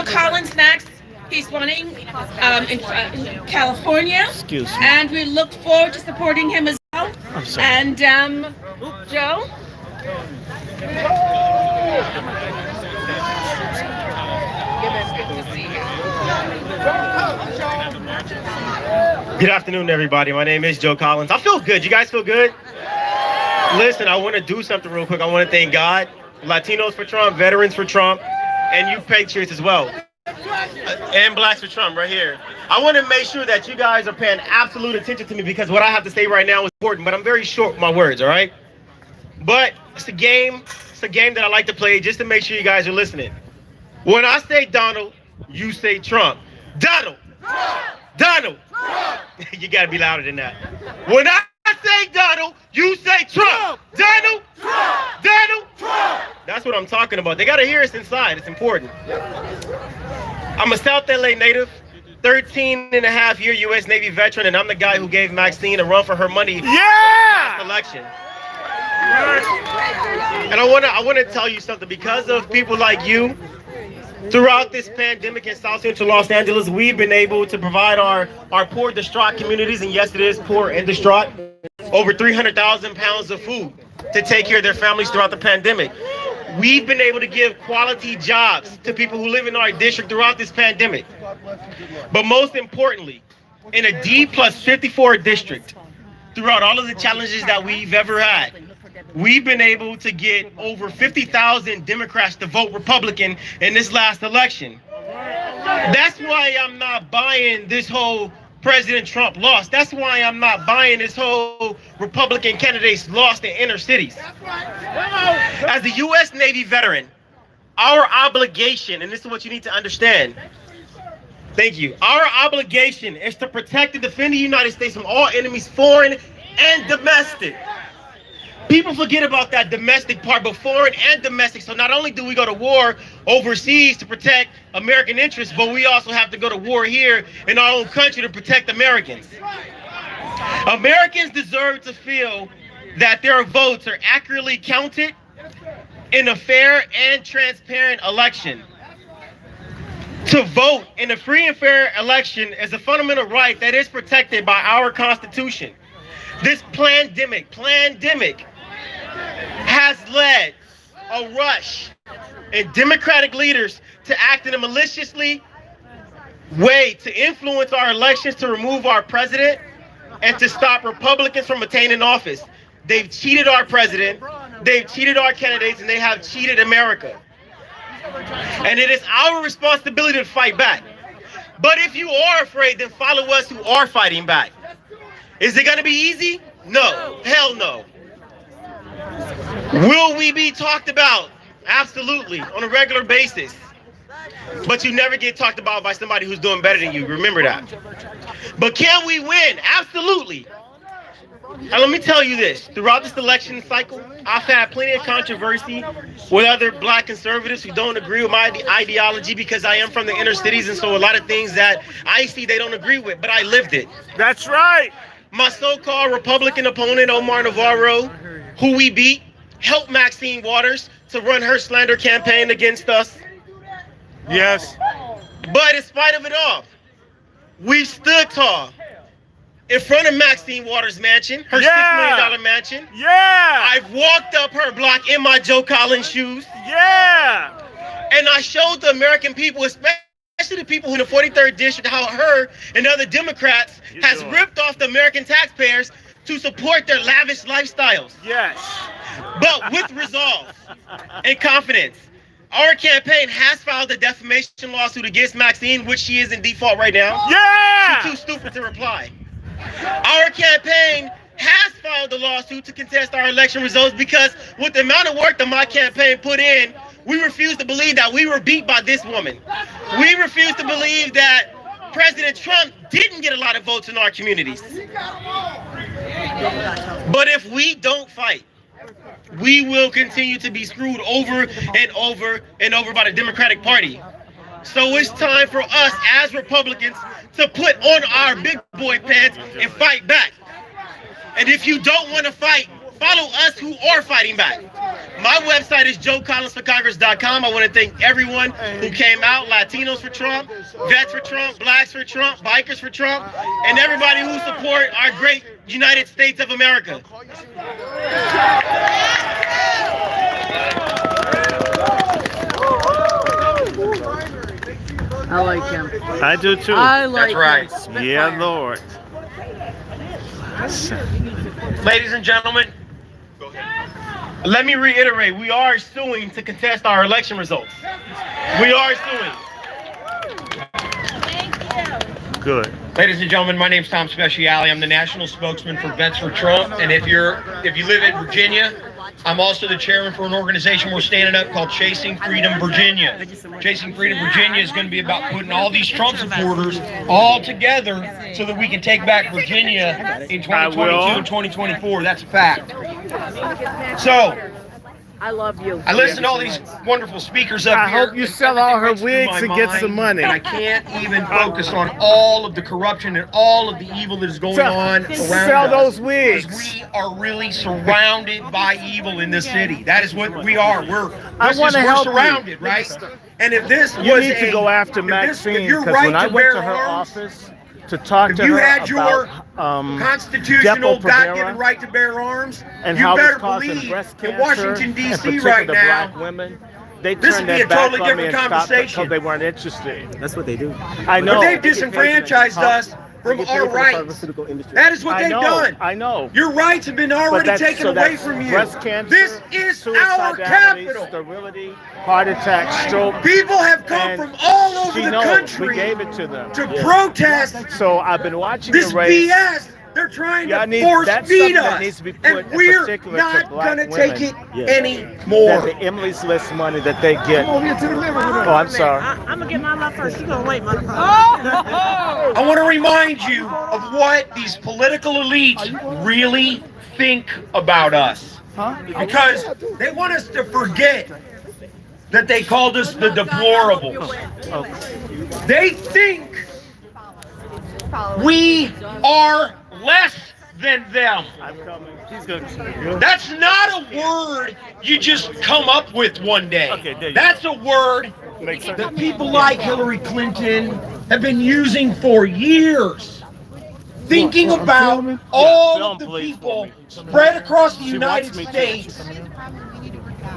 Joe Collins next. He's running in California. Excuse me. And we look forward to supporting him as well. I'm sorry. And Joe? Good afternoon, everybody. My name is Joe Collins. I feel good. You guys feel good? Listen, I want to do something real quick. I want to thank God, Latinos for Trump, veterans for Trump, and you patriots as well. And blacks for Trump right here. I want to make sure that you guys are paying absolute attention to me because what I have to say right now is important, but I'm very short with my words, all right? But it's a game. It's a game that I like to play just to make sure you guys are listening. When I say Donald, you say Trump. Donald! Donald! You got to be louder than that. When I say Donald, you say Trump. Donald! Donald! That's what I'm talking about. They got to hear us inside. It's important. I'm a South LA native, 13 and a half year U.S. Navy veteran, and I'm the guy who gave Maxine a run for her money last election. And I want to tell you something. Because of people like you, throughout this pandemic in South Central Los Angeles, we've been able to provide our poor, distraught communities, and yes, it is poor and distraught, over 300,000 pounds of food to take care of their families throughout the pandemic. We've been able to give quality jobs to people who live in our district throughout this pandemic. But most importantly, in a D+54 district, throughout all of the challenges that we've ever had, we've been able to get over 50,000 Democrats to vote Republican in this last election. That's why I'm not buying this whole President Trump lost. That's why I'm not buying this whole Republican candidates lost in inner cities. As a U.S. Navy veteran, our obligation, and this is what you need to understand, thank you, our obligation is to protect and defend the United States from all enemies, foreign and domestic. People forget about that domestic part, but foreign and domestic. So not only do we go to war overseas to protect American interests, but we also have to go to war here in our own country to protect Americans. Americans deserve to feel that their votes are accurately counted in a fair and transparent election. To vote in a free and fair election is a fundamental right that is protected by our Constitution. This pandemic has led a rush in Democratic leaders to act in a maliciously way to influence our elections, to remove our president, and to stop Republicans from attaining office. They've cheated our president, they've cheated our candidates, and they have cheated America. And it is our responsibility to fight back. But if you are afraid, then follow us who are fighting back. Is it going to be easy? No. Hell no. Will we be talked about? Absolutely, on a regular basis. But you never get talked about by somebody who's doing better than you. Remember that. But can we win? Absolutely. And let me tell you this. Throughout this election cycle, I've had plenty of controversy with other black conservatives who don't agree with my ideology because I am from the inner cities, and so a lot of things that I see they don't agree with, but I lived it. That's right. My so-called Republican opponent, Omar Navarro, who we beat, helped Maxine Waters to run her slander campaign against us. Yes. But in spite of it all, we stood tall in front of Maxine Waters' mansion, her $6 million mansion. Yeah. I've walked up her block in my Joe Collins shoes. Yeah. And I showed the American people, especially the people in the 43rd district, how her and other Democrats has ripped off the American taxpayers to support their lavish lifestyles. Yes. But with resolve and confidence, our campaign has filed a defamation lawsuit against Maxine, which she is in default right now. Yeah. She's too stupid to reply. Our campaign has filed a lawsuit to contest our election results because with the amount of work that my campaign put in, we refuse to believe that we were beat by this woman. We refuse to believe that President Trump didn't get a lot of votes in our communities. But if we don't fight, we will continue to be screwed over and over and over by the Democratic Party. So it's time for us as Republicans to put on our big boy pants and fight back. And if you don't want to fight, Follow us who are fighting back. My website is joecollinsforcongress.com. I want to thank everyone who came out, Latinos for Trump, Vets for Trump, Blacks for Trump, Bikers for Trump, and everybody who support our great United States of America. I like him. I do too. I like That's right. him. Yeah, Lord. Ladies and gentlemen, let me reiterate, we are suing to contest our election results. We are suing. Good. Ladies and gentlemen, my name is Tom Speciale. I'm the national spokesman for Vets for Trump. And if you live in Virginia, I'm also the chairman for an organization we're standing up called Chasing Freedom Virginia. Chasing Freedom Virginia is going to be about putting all these Trump supporters all together so that we can take back Virginia in 2022 and 2024. That's a fact. So, I love you. I listen to all these wonderful speakers up I here. hope you sell all her Everything runs wigs through and my get some mind, money. And I can't even focus on all of the corruption and all of the evil that is going on around Sell us. those wigs. Because we are really surrounded by evil in this city. That is what we are. We're help you. surrounded, right? And if this You was need to go after if Maxine, your because right when I to went bear to her arms, office to talk if to you her had your about constitutional, Depo-Provera God-given right to bear arms, and you how better it's causing believe breast in cancer, Washington, in D.C. particular right the now, black women, they this turned would be their a back totally on me different and stopped conversation. because they weren't interested. That's what they do. I know. But they've disenfranchised us from They get paid our for the rights. pharmaceutical industry. That is what I they've know. done. I know. Your rights have been already But taken so away that's from you. breast cancer, This is our suicidality, capital. sterility, heart attack, stroke. People have come And from all over she the knows. country We gave it to them. to protest So I've been watching this the race. BS. They're trying Yeah, to force that's feed something us, that needs to be put and in we're particular not to black going to women. take it Yeah. anymore. That the Emily's List money that they get. Oh, I'm sorry. I'm gonna get my love first. You gonna wait, motherfucker? I want to remind you of what these political elites really think about us. Because they want us to forget that they called us the deplorables. They think we are less than them. I'm coming. He's good. That's not a word you just come up with one day. Okay, there you That's a word Makes sense. that people like Hillary Clinton have been using for years, thinking about all Film, of the please, people for me. spread across the She United wants me to. States,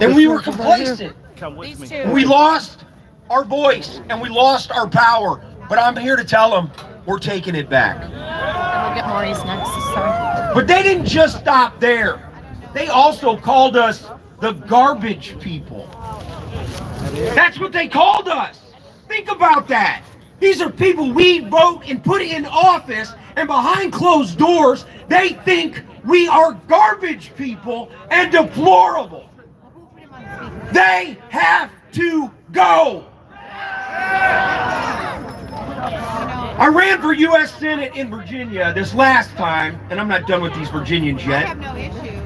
and we were complacent. Come with me. We lost our voice and we lost our power, but I'm here to tell them we're taking it back. We'll get Maurice next. Sorry. But they didn't just stop there. They also called us the garbage people. That's what they called us. Think about that. These are people we vote and put in office, and behind closed doors, they think we are garbage people and deplorable. They have to go. I ran for U.S. Senate in Virginia this last time, and I'm not done with these Virginians I yet. have no issue,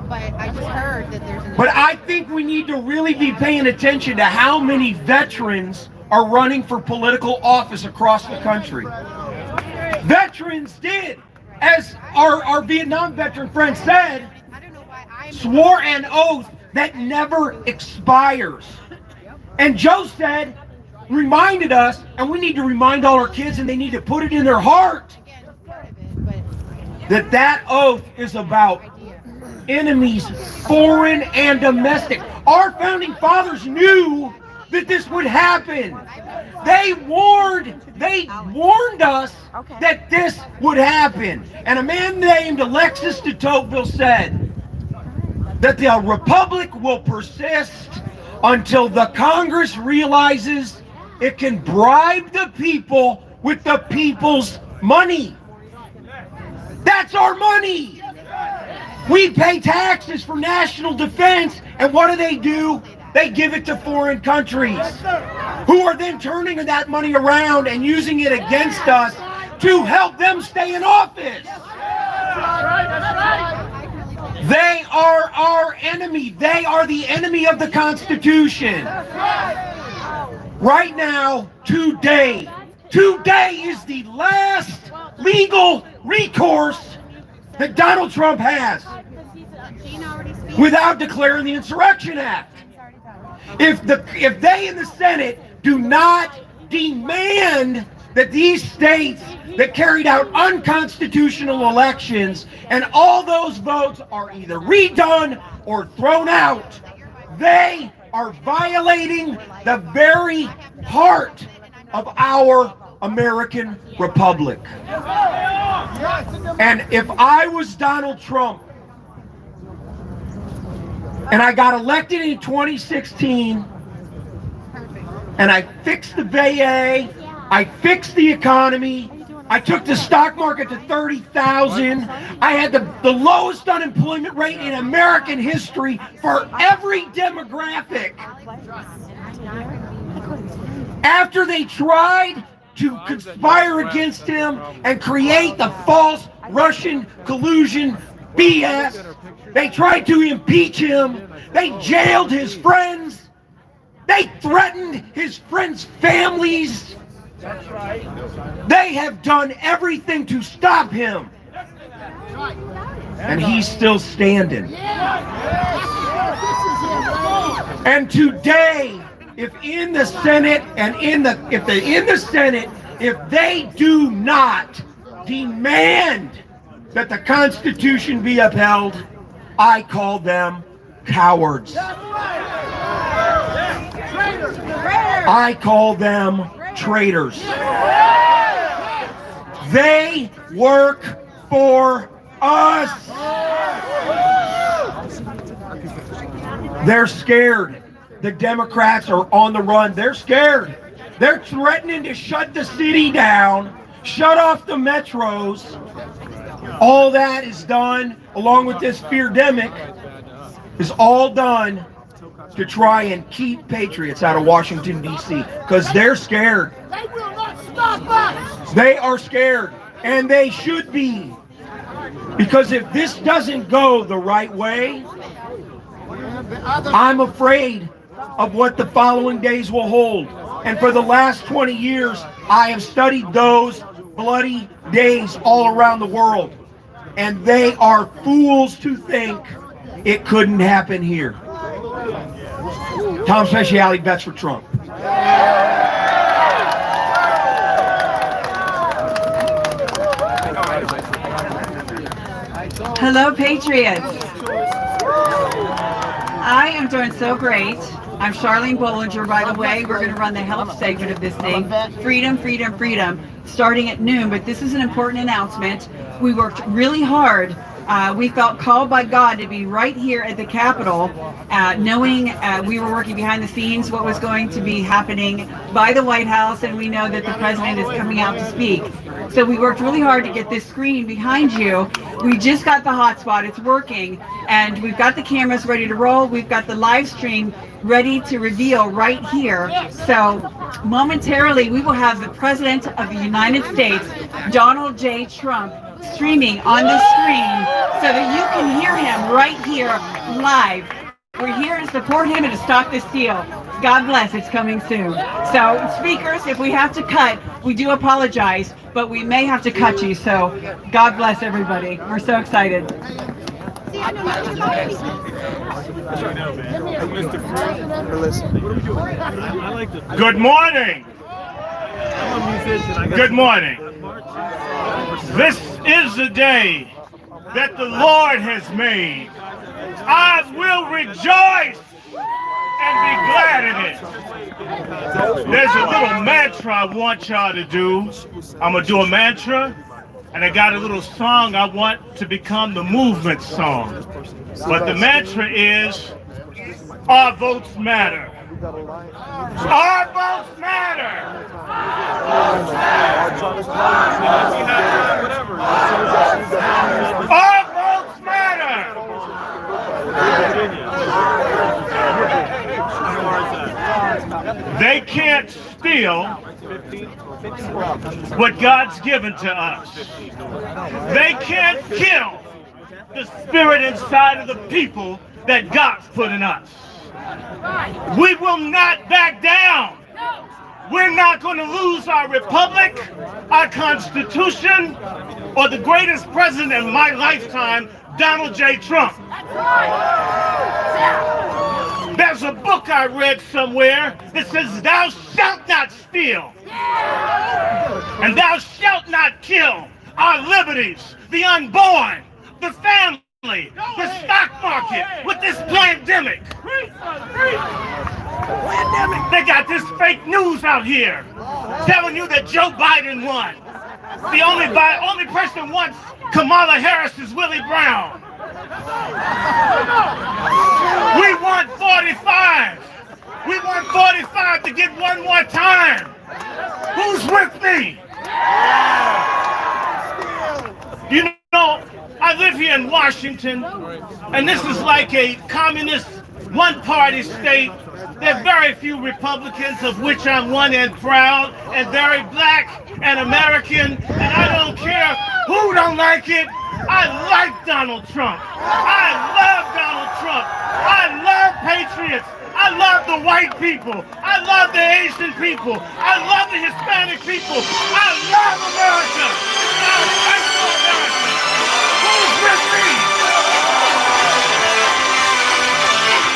but I just heard that there's an But I think we need to really be paying attention to how many veterans are running for political office across the country. Veterans did, as our Vietnam veteran friend said, I don't know why I'm swore an oath that never expires. And Joe said, reminded us, and we need to remind all our kids, and they need to put it in their heart, again part of it, but that that oath is about enemies, foreign and domestic. Our founding fathers knew that this would happen. They warned us that this would happen. And a man named Alexis de Tocqueville said that the republic will persist until the Congress realizes it can bribe the people with the people's money. That's our money. We pay taxes for national defense, and what do? They give it to foreign countries, who are then turning that money around and using it against us to help them stay in office. They are our enemy. They are the enemy of the Constitution. Right now, today is the last legal recourse that Donald Trump has. without declaring the Insurrection Act. If they in the Senate do not demand that these states that carried out unconstitutional elections and all those votes are either redone or thrown out, they are violating the very heart of our American Republic. And if I was Donald Trump and I got elected in 2016 and I fixed the VA, I fixed the economy, I took the stock market to 30,000, I had the lowest unemployment rate in American history for every demographic. After they tried to conspire against him and create the false Russian collusion BS, they tried to impeach him, they jailed his friends, they threatened his friends' families. They have done everything to stop him. And he's still standing. And today, if in the Senate if they do not demand that the Constitution be upheld, I call them cowards. I call them traitors. They work for us. They're scared. The Democrats are on the run. They're scared. They're threatening to shut the city down, shut off the metros. All that is done, along with this fear-demic, is all done to try and keep patriots out of Washington, D.C. because they're scared. They will not stop us. They are scared, and they should be. Because if this doesn't go the right way, I'm afraid of what the following days will hold. And for the last 20 years, I have studied those bloody days all around the world. And they are fools to think it couldn't happen here. Tom Speciale, Vets for Trump. Hello, Patriots. I am doing so great. I'm Charlene Bollinger, by the way. We're going to run the health segment of this thing. Freedom, freedom, freedom, starting at noon. But this is an important announcement. We worked really hard. We felt called by God to be right here at the Capitol, knowing we were working behind the scenes what was going to be happening by the White House, and we know that the president is coming out to speak. So we worked really hard to get this screen behind you. We just got the hotspot, it's working, and we've got the cameras ready to roll. We've got the live stream ready to reveal right here. So momentarily we will have the President of the United States, Donald J. Trump, streaming on the screen so that you can hear him right here live. We're here to support him and to stop this steal. God bless, it's coming soon. So speakers, if we have to cut, we do apologize, but we may have to cut you. So God bless everybody. We're so excited. Good morning. Good morning. This is the day that the Lord has made. I will rejoice and be glad in it. There's a little mantra I want y'all to do. I'm going to do a mantra, and I got a little song I want to become the movement song. But the mantra is, our votes matter. Our votes matter. Our votes matter. They can't steal what God's given to us. They can't kill the spirit inside of the people that God's put in us. We will not back down. We're not going to lose our republic, our Constitution, or the greatest president in my lifetime, Donald J. Trump. There's a book I read somewhere that says, thou shalt not steal. And thou shalt not kill our liberties, the unborn, the family, the stock market with this pandemic. They got this fake news out here telling you that Joe Biden won. The only person who wants Kamala Harris is Willie Brown. We want 45. We want 45 to get one more time. Who's with me? You know, I live here in Washington, and this is like a communist one-party state. There are very few Republicans, of which I'm one and proud, and very black and American, and I don't care who don't like it. I like Donald Trump. I love Donald Trump. I love patriots. I love the white people. I love the Asian people. I love the Hispanic people. I love America. I fight for America. Who's with me?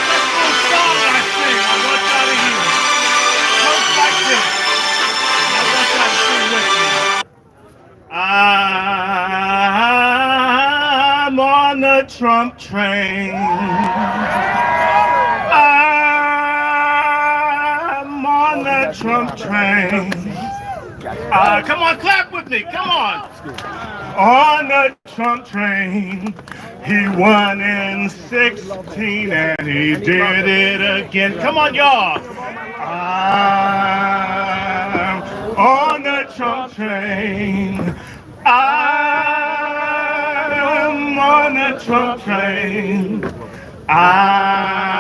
That's the song I sing. I want y'all to hear it. Goes like this. I want y'all to sing with me. I'm on the Trump train. I'm on the Trump train. Come on, clap with me. Come on. On the Trump train. He won in 16 and he did it again. Come on, y'all. I'm on the Trump train. I'm on the Trump train. I'm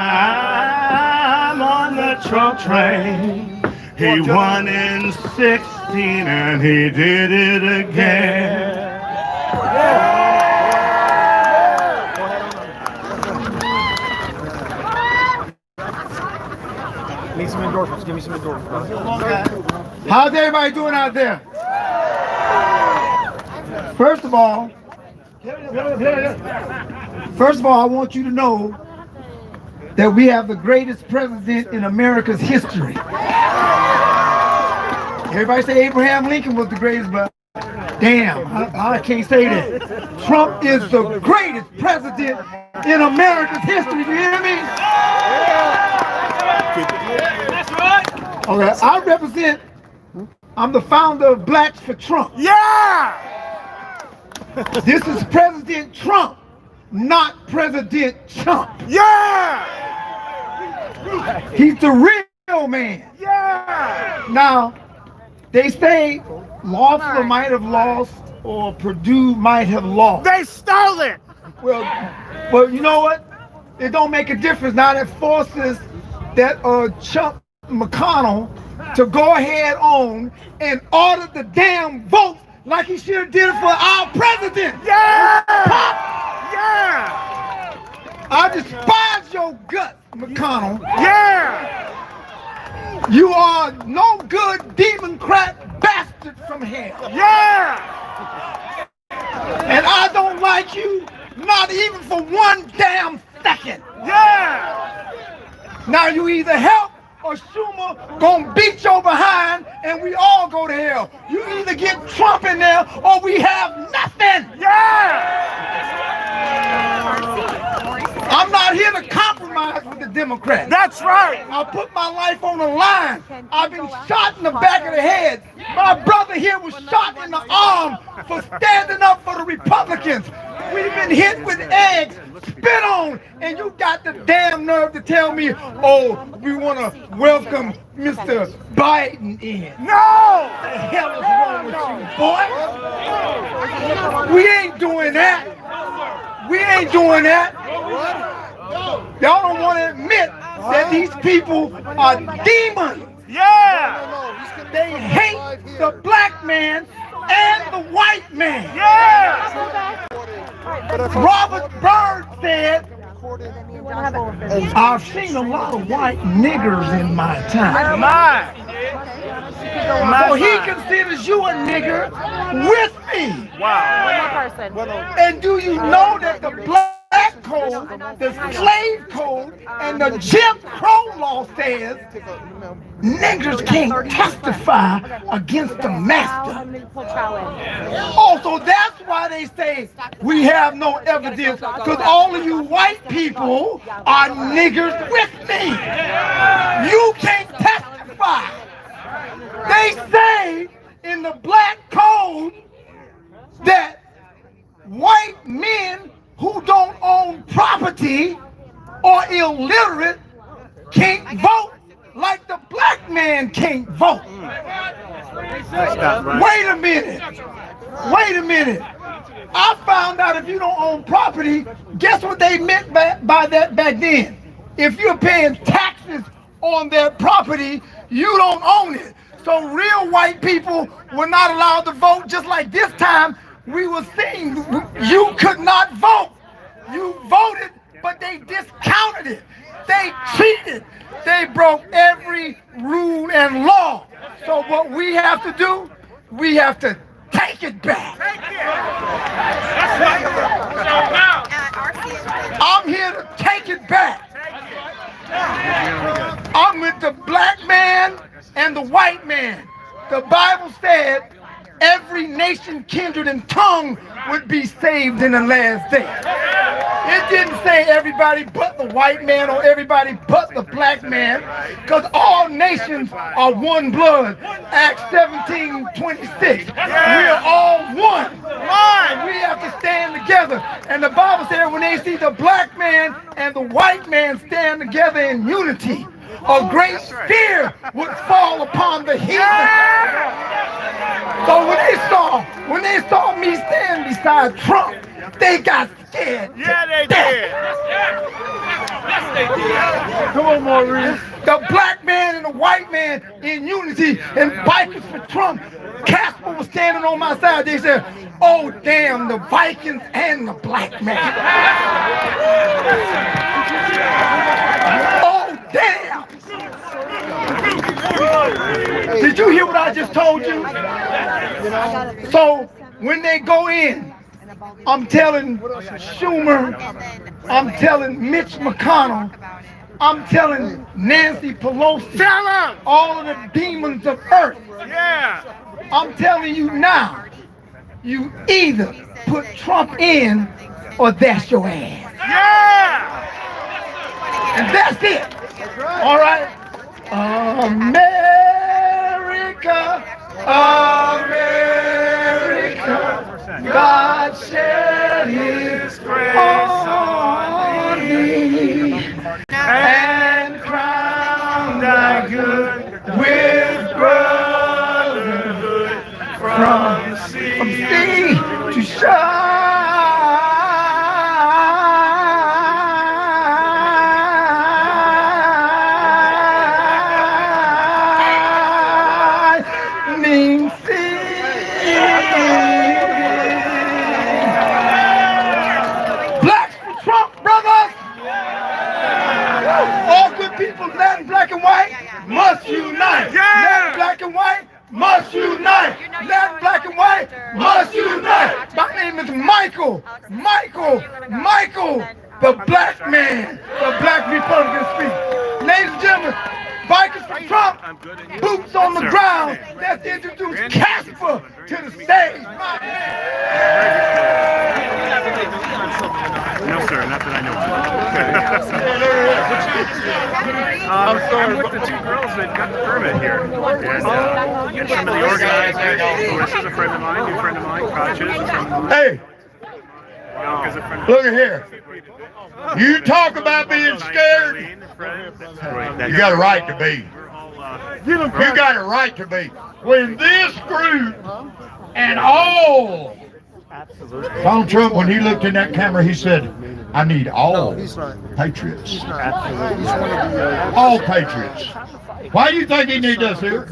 on the Trump train. He won in 16 and he did it again. Need some endorphins. Give me some endorphins. How's everybody doing out there? First of all, I want you to know that we have the greatest president in America's history. Everybody say Abraham Lincoln was the greatest, but damn, I can't say that. Trump is the greatest president in America's history. Do you hear me? That's right. Okay, I'm the founder of Blacks for Trump. Yeah! This is President Trump, not President Chump. Yeah! He's the real man. Yeah! Now, they say Loeffler might have lost or Purdue might have lost. They stole it! Well, you know what? It don't make a difference. Now that forces that Chump McConnell to go ahead on and order the damn vote like he should have did it for our president. Yeah! Yeah! I despise your guts, McConnell. Yeah! You are no good Democrat bastard from hell. Yeah! And I don't like you, not even for one damn second. Yeah! Now you either help or Schumer gonna beat your behind and we all go to hell. You either get Trump in there or we have nothing. Yeah! I'm not here to compromise with the Democrats. That's right! I put my life on the line. I've been shot in the back of the head. My brother here was shot in the arm for standing up for the Republicans. We've been hit with eggs, spit on, and you got the damn nerve to tell me, oh, we want to welcome Mr. Biden in. No! What the hell is wrong with you, boy? We ain't doing that. We ain't doing that. Y'all don't want to admit that these people are demons. Yeah! They hate the black man and the white man. Yeah! Robert Byrd said, I've seen a lot of white niggers in my time. My. So he considers you a nigger with me. Wow. And do you know that the black code, the slave code, and the Jim Crow law says niggers can't testify against the master. Oh, so that's why they say we have no evidence, because all of you white people are niggers with me. You can't testify. They say in the black code that white men who don't own property or illiterate can't vote like the black man can't vote. Wait a minute. Wait a minute. I found out if you don't own property, guess what they meant by that back then? If you're paying taxes on that property, you don't own it. So real white people were not allowed to vote, just like this time we were seeing you could not vote. You voted, but they discounted it. They cheated. They broke every rule and law. So what we have to do, we have to take it back. I'm here to take it back. I'm with the black man and the white man. The Bible said every nation, kindred, and tongue would be saved in the last day. It didn't say everybody but the white man or everybody but the black man, because all nations are one blood. Acts 17:26. We're all one. We have to stand together. And the Bible said when they see the black man and the white man stand together in unity, a great fear would fall upon the heathen. So when they saw me stand beside Trump, they got scared. Yeah, they did. Yes, they did. Come on, Maurice. The black man and the white man in unity, and Bikers for Trump. Casper was standing on my side. They said, "Oh damn, the Vikings and the black man." Oh damn. Did you hear what I just told you? So when they go in, I'm telling Schumer, I'm telling Mitch McConnell, I'm telling Nancy Pelosi, all of the demons of earth. Yeah. I'm telling you now, you either put Trump in or that's your ass. Yeah. And that's it. All right. America, America, God shed His grace on me and crowned thy good with brotherhood from sea to shine. Black and white must unite. Yeah. Black and white must unite. Black and white must unite. My name is Michael, the black man, the black Republican speak. Ladies and gentlemen, Bikers for Trump, boots on the ground. Let's introduce Casper to the stage. No, sir, not that I know of. I'm with the two girls that got the permit here. And some of the organizers, this is a friend of mine, new friend of mine, Crotches, a friend of mine. Hey, look at here. You talk about being scared. You got a right to be. You got a right to be. When this group and all Donald Trump, when he looked in that camera, he said, "I need all patriots. All patriots." Why do you think he needs us here?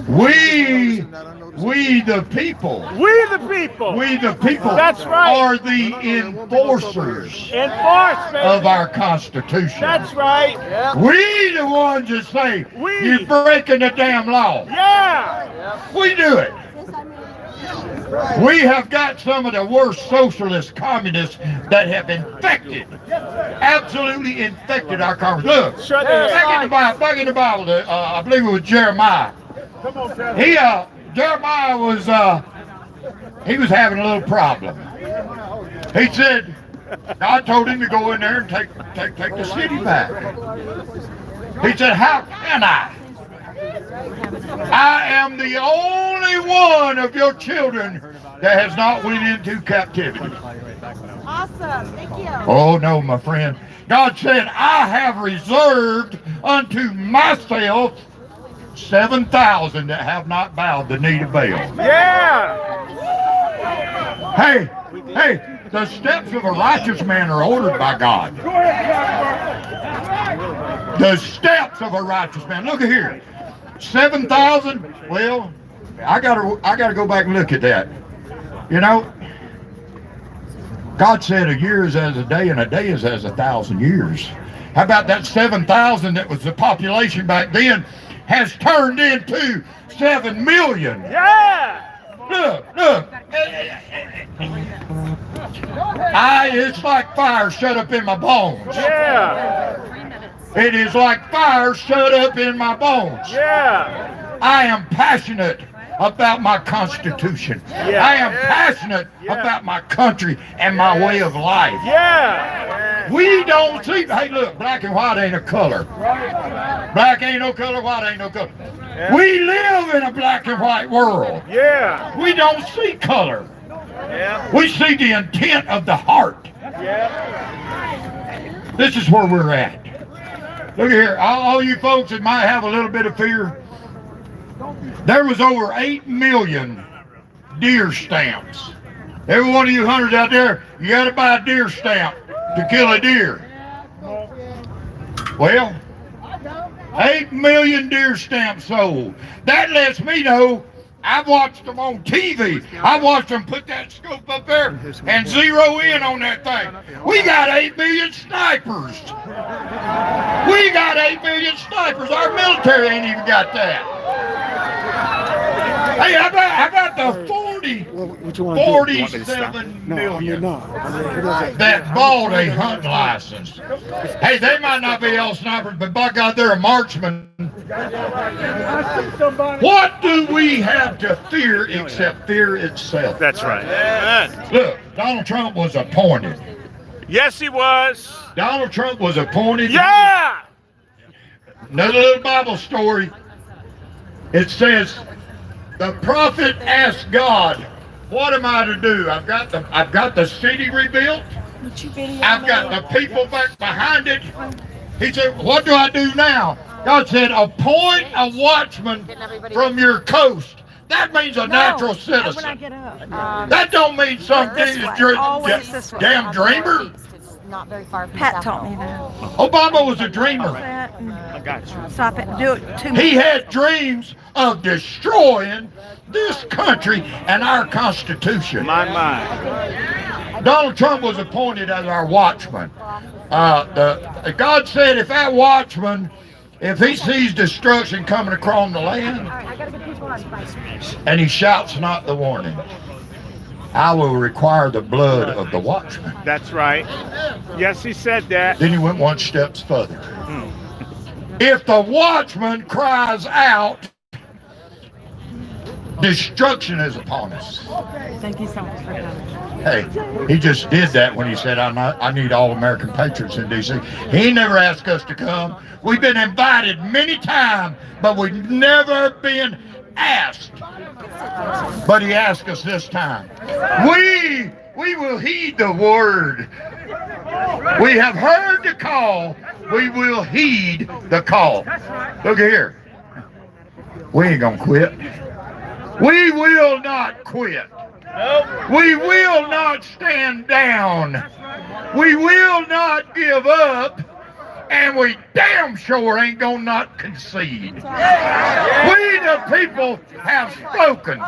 We the people. We the people. We the people. That's right. Are the enforcers of our Constitution. That's right. We the ones that say you're breaking the damn law. Yeah. We do it. We have got some of the worst socialist communists that have infected, absolutely infected our Congress. Look, back in the Bible, I believe it was Jeremiah. Jeremiah was he was having a little problem. He said, God told him to go in there and take the city back. He said, how can I? I am the only one of your children that has not went into captivity. Awesome. Thank you. Oh no, my friend. God said, I have reserved unto myself 7,000 that have not bowed the knee to Baal. Yeah! Hey, the steps of a righteous man are ordered by God. The steps of a righteous man. Look at here. 7,000. Well, I gotta go back and look at that. You know, God said a year is as a day and a day is as 1,000 years. How about that 7,000 that was the population back then has turned into 7 million? Yeah! Look. It's like fire shut up in my bones. Yeah! It is like fire shut up in my bones. Yeah! I am passionate about my Constitution. Yeah. I am passionate about my country and my way of life. Yeah! We don't see, hey look, black and white ain't a color. Black ain't no color, white ain't no color. We live in a black and white world. Yeah! We don't see color. Yeah! We see the intent of the heart. Yeah! This is where we're at. Look here, all you folks that might have a little bit of fear, there was over 8 million deer stamps. Every one of you hunters out there, you got to buy a deer stamp to kill a deer. Well, 8 million deer stamps sold. That lets me know I've watched them on TV. I watched them put that scope up there and zero in on that thing. We got 8 million snipers. We got 8 million snipers. Our military ain't even got that. Hey, how about the 47 million that bought a hunt license? Hey, they might not be all snipers, but by God, they're a marksman. What do we have to fear except fear itself? That's right. Look, Donald Trump was appointed. Yes, he was. Donald Trump was appointed. Yeah! Another little Bible story. It says, the prophet asked God, what am I to do? I've got the city rebuilt. I've got the people back behind it. He said, what do I do now? God said, appoint a watchman from your coast. That means a natural citizen. That don't mean some damn dreamer. Not very far from Pat taught me that. Obama was a dreamer. I got you. Stop it. Do it to me. He had dreams of destroying this country and our Constitution. My. Donald Trump was appointed as our watchman. God said if that watchman, if he sees destruction coming across the land, and he shouts not the warning, I will require the blood of the watchman. That's right. Yes, he said that. Then he went one step further. If the watchman cries out, destruction is upon us. Thank you so much for coming. Hey, he just did that when he said, I need all American patriots in D.C. He never asked us to come. We've been invited many times, but we've never been asked. But he asked us this time. We will heed the word. We have heard the call. We will heed the call. Look here. We ain't gonna quit. We will not quit. We will not stand down. We will not give up. And we damn sure ain't gonna not concede. We the people have spoken.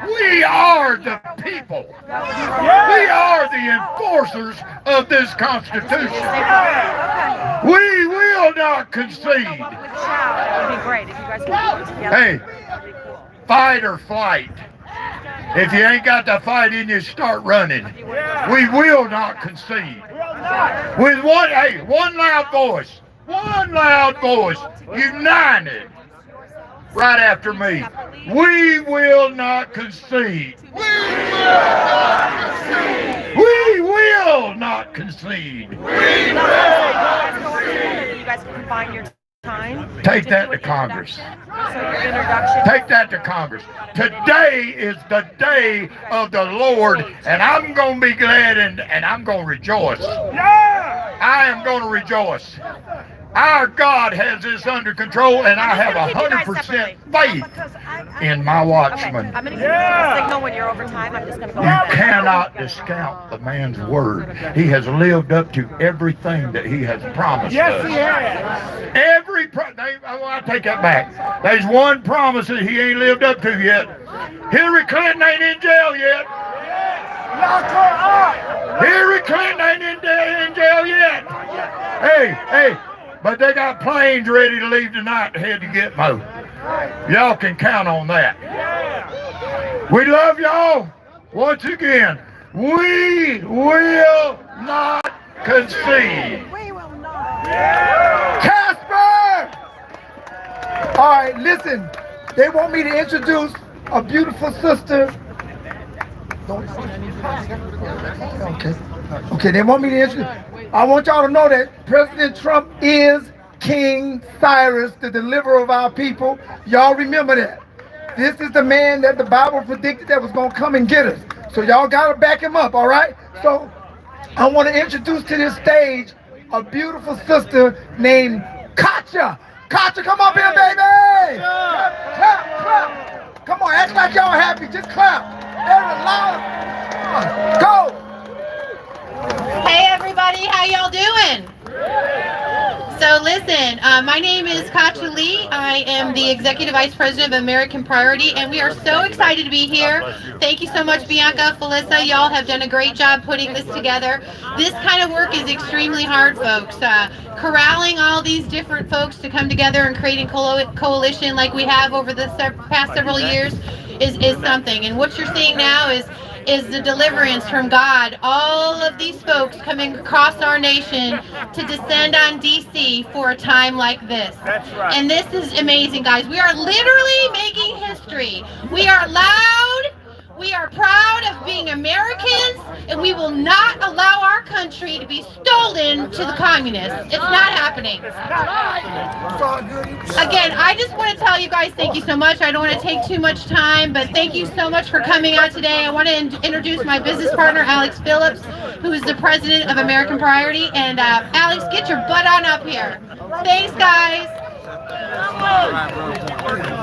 We are the people. We are the enforcers of this Constitution. We will not concede. It would be great if you guys could do it together. Hey, fight or flight. If you ain't got the fight in you, start running. We will not concede. With one loud voice, united, right after me. We will not concede. We will not concede. You guys can combine your time. Take that to Congress. So your introduction. Take that to Congress. Today is the day of the Lord, and I'm going to be glad and I'm going to rejoice. I am going to rejoice. Our God has this under control, and I have 100% faith in my watchman. I'm going to give you a signal when you're over time. I'm just going to go. You cannot discount the man's word. He has lived up to everything that he has promised us. He has. I take that back. There's one promise that he ain't lived up to yet. Hillary Clinton ain't in jail yet. Lock her up. Hillary Clinton ain't in jail yet. Hey, but they got planes ready to leave tonight to head to Gitmo. Y'all can count on that. We love y'all. Once again, we will not concede. We will not. Casper! All right, listen. They want me to introduce a beautiful sister. Okay, they want me to introduce. I want y'all to know that President Trump is King Cyrus, the deliverer of our people. Y'all remember that. This is the man that the Bible predicted that was going to come and get us. So y'all got to back him up, all right? So I want to introduce to this stage a beautiful sister named Katja. Katja, come up here, baby! Clap. Come on, act like y'all happy. Just clap. Every loud. Go! Hey everybody, how y'all doing? So listen, my name is Katja Lee. I am the Executive Vice President of American Priority, and we are so excited to be here. Thank you so much, Bianca, Felissa. Y'all have done a great job putting this together. This kind of work is extremely hard, folks. Corralling all these different folks to come together and creating coalition like we have over the past several years is something. And what you're seeing now is the deliverance from God. All of these folks coming across our nation to descend on DC for a time like this. That's right. And this is amazing, guys. We are literally making history. We are loud. We are proud of being Americans, and we will not allow our country to be stolen to the communists. It's not happening. Again, I just want to tell you guys thank you so much. I don't want to take too much time, but thank you so much for coming out today. I want to introduce my business partner, Alex Phillips, who is the president of American Priority. And Alex, get your butt on up here. Thanks, guys.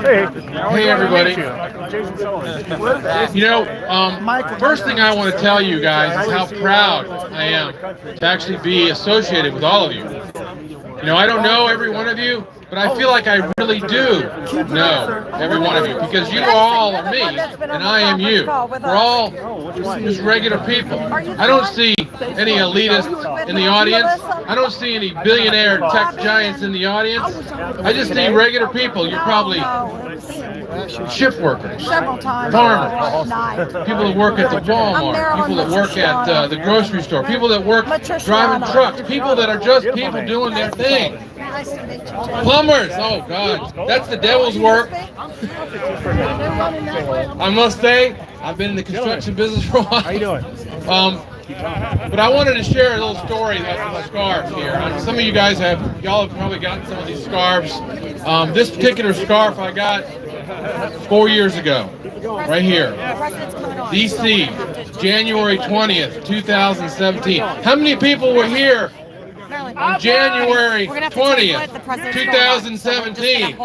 Hey everybody. You know, first thing I want to tell you guys is how proud I am to actually be associated with all of you. You know, I don't know every one of you, but I feel like I really do know every one of you, because you all are me and I am you. We're all just regular people. I don't see any elitists in the audience. I don't see any billionaire tech giants in the audience. I just see regular people. You're probably shift workers, farmers, people that work at the Walmart, people that work at the grocery store, people that work driving trucks, people that are just people doing their thing. Plumbers, oh God, that's the devil's work. I must say, I've been in the construction business for a while. How you doing? But I wanted to share a little story about the scarves here. Some of you guys y'all have probably gotten some of these scarves. This particular scarf I got 4 years ago, right here. DC, January 20th, 2017. How many people were here on January 20th, 2017?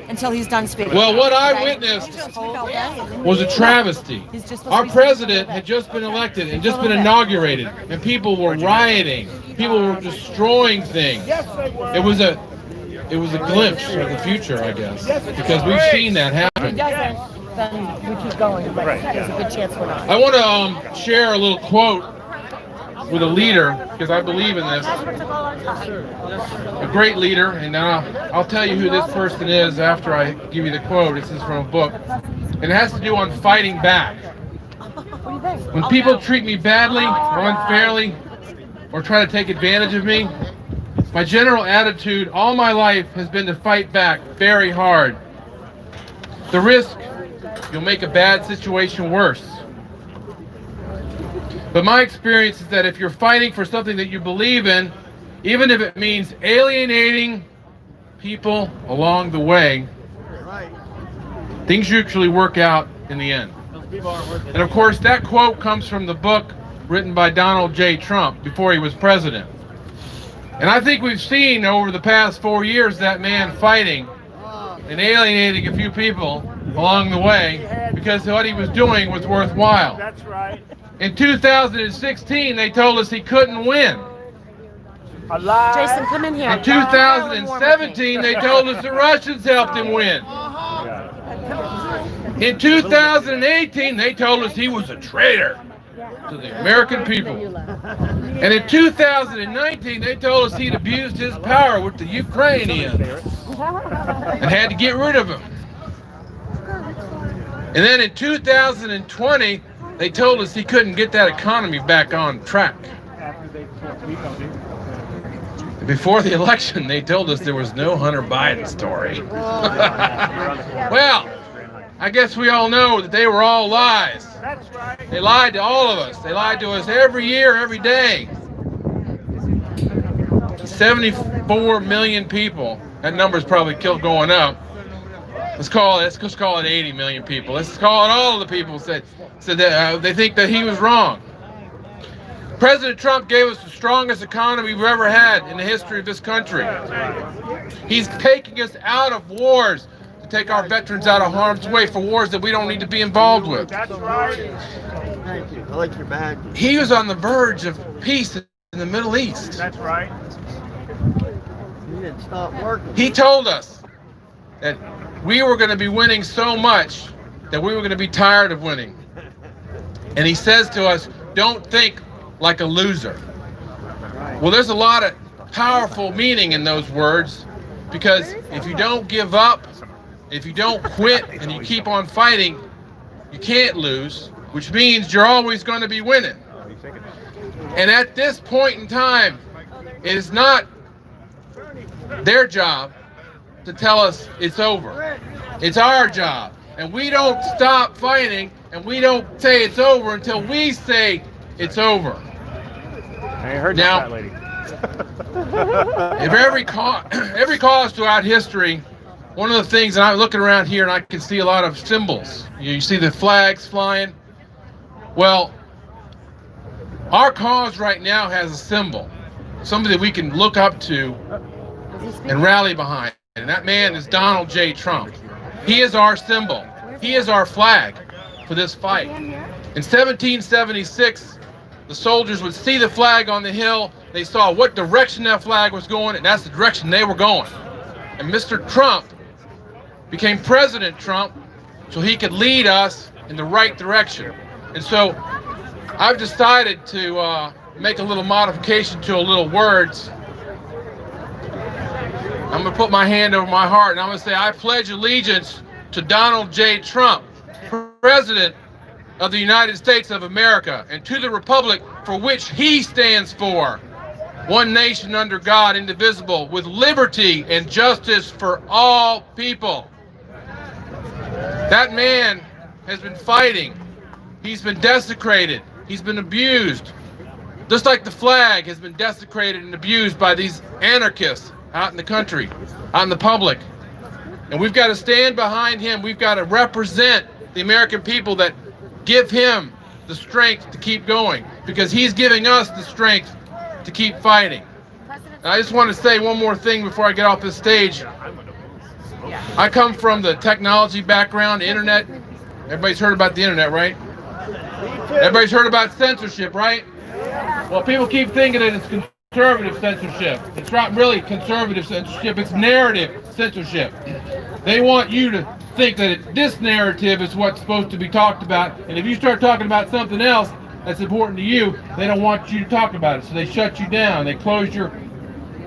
Until he's done speaking. Well, what I witnessed was a travesty. Our president had just been elected and just been inaugurated, and people were rioting. People were destroying things. It was a glimpse of the future, I guess, because we've seen that happen. Then we keep going, but there's a good chance we're not. I want to share a little quote with a leader, because I believe in this, a great leader, and I'll tell you who this person is after I give you the quote. This is from a book, and it has to do on fighting back. When people treat me badly or unfairly or try to take advantage of me, my general attitude all my life has been to fight back very hard. The risk, you'll make a bad situation worse. But my experience is that if you're fighting for something that you believe in, even if it means alienating people along the way, things usually work out in the end. And of course, that quote comes from the book written by Donald J. Trump before he was president. And I think we've seen over the past 4 years that man fighting and alienating a few people along the way because what he was doing was worthwhile. That's right. In 2016, they told us he couldn't win. Jason, come in here. In 2017, they told us the Russians helped him win. In 2018, they told us he was a traitor to the American people. And in 2019, they told us he'd abused his power with the Ukrainians and had to get rid of him. And then in 2020, they told us he couldn't get that economy back on track. Before the election, they told us there was no Hunter Biden story. Well, I guess we all know that they were all lies. That's right. They lied to all of us. They lied to us every year, every day. 74 million people. That number's probably going up. Let's call it 80 million people. Let's call it all of the people said that they think that he was wrong. President Trump gave us the strongest economy we've ever had in the history of this country. He's taking us out of wars to take our veterans out of harm's way for wars that we don't need to be involved with. That's right. Thank you. I like your badge. He was on the verge of peace in the Middle East. That's right. You didn't stop working. He told us that we were going to be winning so much that we were going to be tired of winning. And he says to us, don't think like a loser. Well, there's a lot of powerful meaning in those words, because if you don't give up, if you don't quit and you keep on fighting, you can't lose, which means you're always going to be winning. And at this point in time, it is not their job to tell us it's over. It's our job. And we don't stop fighting, and we don't say it's over until we say it's over. I heard Now, that lady. if every cause throughout history, one of the things, and I'm looking around here and I can see a lot of symbols. You see the flags flying. Well, our cause right now has a symbol, somebody that we can look up to and rally behind. And that man is Donald J. Trump. He is our symbol. He is our flag for this fight. In 1776, the soldiers would see the flag on the hill. They saw what direction that flag was going, and that's the direction they were going. And Mr. Trump became President Trump so he could lead us in the right direction. And so I've decided to make a little modification to a little words. I'm going to put my hand over my heart and I'm going to say, I pledge allegiance to Donald J. Trump, President of the United States of America, and to the republic for which he stands for, one nation under God, indivisible, with liberty and justice for all people. That man has been fighting. He's been desecrated. He's been abused. Just like the flag has been desecrated and abused by these anarchists out in the country, out in the public. And we've got to stand behind him. We've got to represent the American people that give him the strength to keep going, because he's giving us the strength to keep fighting. And I just want to say one more thing before I get off this stage. I come from the technology background, internet. Everybody's heard about the internet, right? Everybody's heard about censorship, right? Well, people keep thinking that it's conservative censorship. It's not really conservative censorship, it's narrative censorship. They want you to think that this narrative is what's supposed to be talked about, and if you start talking about something else, that's important to you, they don't want you to talk about it. So they shut you down. They close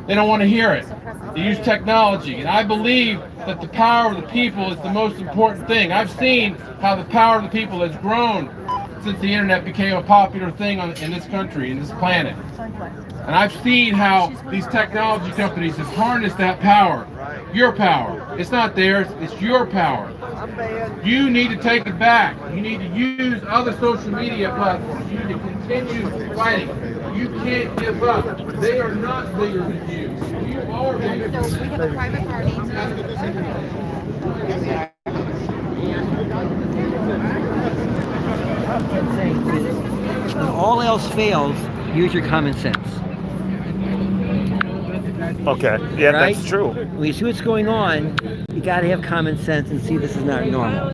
they don't want to hear it. They use technology. And I believe that the power of the people is the most important thing. I've seen how the power of the people has grown since the internet became a popular thing in this country, in this planet. And I've seen how these technology companies have harnessed that power. Your power. It's not theirs, it's your power. You need to take it back. You need to use other social media platforms. You need to continue fighting. You can't give up. They are not bigger than you. You are bigger. So we have a private party. When all else fails, use your common sense. Okay, yeah, Right? that's true. When you see what's going on, you got to have common sense and see this is not normal.